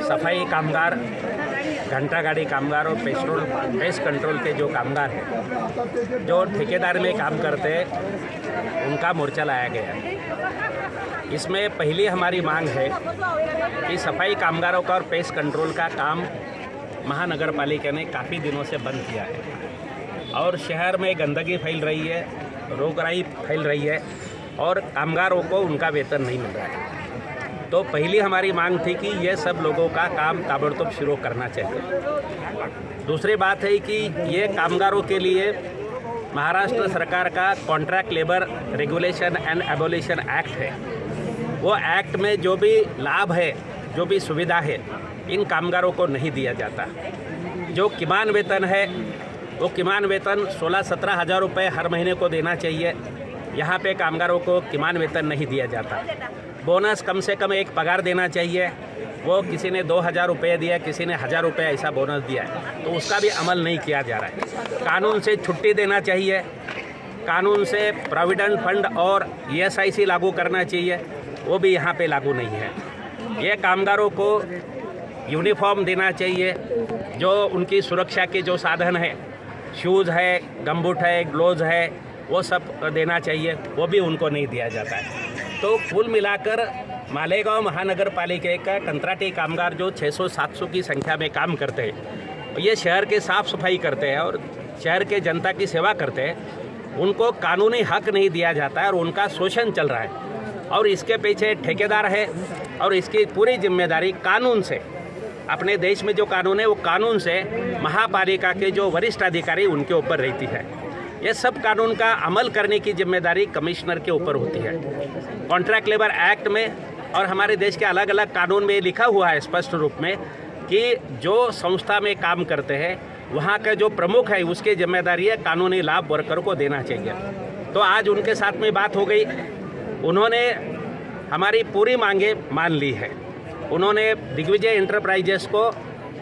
सफाई कामगार, घंटा गाड़ी कामगार और पेस्ट कंट्रोल के जो कामगार हैं, जो ठेकेदार में काम करते हैं, उनका मोर्चा लाया गया है। इसमें पहली हमारी मांग है कि सफाई कामगारों का और पेस्ट कंट्रोल का काम महानगर पालिका ने काफ़ी दिनों से बंद किया है और शहर में गंदगी फैल रही है, रोगराई फैल रही है और कामगारों को उनका वेतन नहीं मिल रहा है। तो पहली हमारी मांग थी कि ये सब लोगों का काम ताबड़तोड़ शुरू करना चाहिए। दूसरी बात है कि ये कामगारों के लिए महाराष्ट्र सरकार का contract labour regulation and abolition act है। वो एक्ट में जो भी लाभ है, जो भी सुविधा है, इन कामगारों को नहीं दिया जाता। जो किमान वेतन है, वो किमान वेतन 16-17 हज़ार रुपये हर महीने को देना चाहिए। यहाँ पे कामगारों को किमान वेतन नहीं दिया जाता। बोनस कम से कम एक पगार देना चाहिए। वो किसी ने 2,000 रुपये दिया, किसी ने 1,000 रुपये ऐसा बोनस दिया है, तो उसका भी अमल नहीं किया जा रहा है। कानून से छुट्टी देना चाहिए, कानून से प्रोविडेंट फंड और ESIC लागू करना चाहिए, वो भी यहाँ पे लागू नहीं है। ये कामगारों को यूनिफॉर्म देना चाहिए, जो उनकी सुरक्षा के जो साधन है, शूज़ है, गमबूट है, ग्लोव्स है, वो सब देना चाहिए, वो भी उनको नहीं दिया जाता है। तो कुल मिलाकर मालेगांव महानगर पालिका का कंत्राटी कामगार जो 600-700 की संख्या में काम करते हैं, ये शहर के साफ़ सफाई करते हैं और शहर के जनता की सेवा करते हैं, उनको कानूनी हक नहीं दिया जाता है और उनका शोषण चल रहा है। और इसके पीछे ठेकेदार है और इसकी पूरी जिम्मेदारी कानून से, अपने देश में जो कानून है वो कानून से महापालिका के जो वरिष्ठ अधिकारी उनके ऊपर रहती है। ये सब कानून का अमल करने की जिम्मेदारी कमिश्नर के ऊपर होती है। कॉन्ट्रैक्ट लेबर एक्ट में और हमारे देश के अलग अलग कानून में लिखा हुआ है स्पष्ट रूप में कि जो संस्था में काम करते हैं वहाँ का जो प्रमुख है उसकी जिम्मेदारी है कानूनी लाभ वर्कर को देना चाहिए। तो आज उनके साथ में बात हो गई, उन्होंने हमारी पूरी मांगे मान ली है। उन्होंने दिग्विजय एंटरप्राइजेस को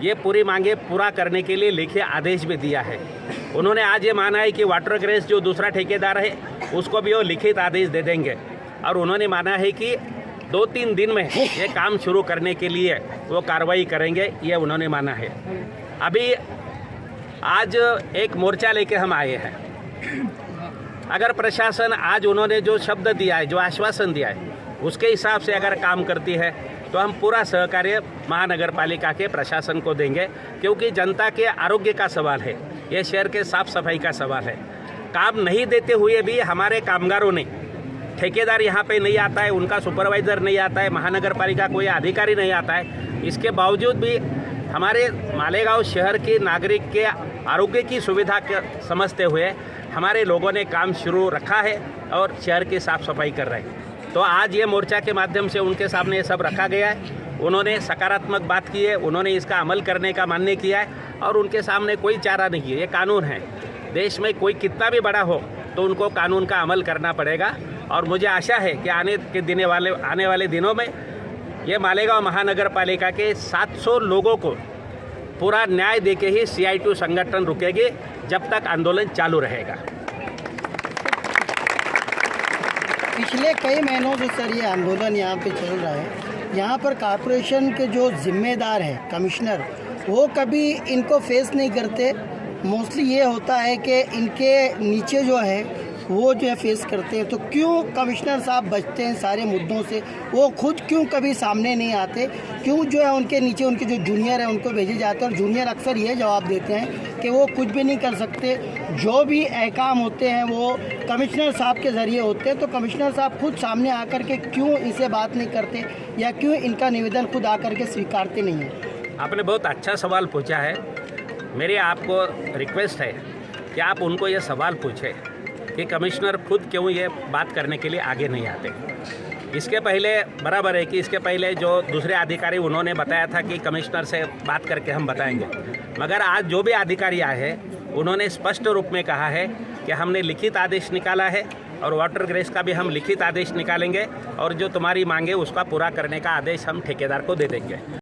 ये पूरी मांगे पूरा करने के लिए लिखित आदेश भी दिया है। उन्होंने आज ये माना है कि वाटर ग्रेस जो दूसरा ठेकेदार है उसको भी वो लिखित आदेश दे देंगे और उन्होंने माना है कि 2-3 दिन में ये काम शुरू करने के लिए वो कार्रवाई करेंगे, ये उन्होंने माना है। अभी आज एक मोर्चा लेके हम आए हैं। अगर प्रशासन आज उन्होंने जो शब्द दिया है, जो आश्वासन दिया है, उसके हिसाब से अगर काम करती है तो हम पूरा सहकार्य महानगर पालिका के प्रशासन को देंगे, क्योंकि जनता के आरोग्य का सवाल है, ये शहर के साफ सफाई का सवाल है। काम नहीं देते हुए भी हमारे कामगारों ने, ठेकेदार यहाँ पे नहीं आता है, उनका सुपरवाइज़र नहीं आता है, महानगर पालिका कोई अधिकारी नहीं आता है, इसके बावजूद भी हमारे मालेगांव शहर के नागरिक के आरोग्य की सुविधा समझते हुए हमारे लोगों ने काम शुरू रखा है और शहर की साफ़ सफाई कर रहे हैं। तो आज ये मोर्चा के माध्यम से उनके सामने ये सब रखा गया है। उन्होंने सकारात्मक बात की है, उन्होंने इसका अमल करने का मान्य किया है और उनके सामने कोई चारा नहीं है। ये कानून है, देश में कोई कितना भी बड़ा हो तो उनको कानून का अमल करना पड़ेगा। और मुझे आशा है कि आने वाले दिनों में ये मालेगांव महानगर पालिका के 700 लोगों को पूरा न्याय देके ही CI2 संगठन रुकेगी, जब तक आंदोलन चालू रहेगा। पिछले कई महीनों से सर ये आंदोलन यहाँ पे चल रहा है। यहाँ पर कॉरपोरेशन के जो जिम्मेदार हैं कमिश्नर, वो कभी इनको फेस नहीं करते। मोस्टली ये होता है कि इनके नीचे जो है वो जो है फेस करते हैं। तो क्यों कमिश्नर साहब बचते हैं सारे मुद्दों से? वो खुद क्यों कभी सामने नहीं आते? क्यों जो है उनके नीचे उनके जो जूनियर हैं उनको भेजे जाते हैं और जूनियर अक्सर ये जवाब देते हैं कि वो कुछ भी नहीं कर सकते, जो भी अहकाम होते हैं वो कमिश्नर साहब के ज़रिए होते हैं। तो कमिश्नर साहब खुद सामने आकर के क्यों इसे बात नहीं करते या क्यों इनका निवेदन खुद आकर के स्वीकारते नहीं हैं? आपने बहुत अच्छा सवाल पूछा है। मेरी आपको रिक्वेस्ट है कि आप उनको ये सवाल पूछें कि कमिश्नर खुद क्यों ये बात करने के लिए आगे नहीं आते। इसके पहले बराबर है कि इसके पहले जो दूसरे अधिकारी उन्होंने बताया था कि कमिश्नर से बात करके हम बताएंगे, मगर आज जो भी अधिकारी आए हैं उन्होंने स्पष्ट रूप में कहा है कि हमने लिखित आदेश निकाला है और वाटर ग्रेस का भी हम लिखित आदेश निकालेंगे और जो तुम्हारी मांगे उसका पूरा करने का आदेश हम ठेकेदार को दे देंगे।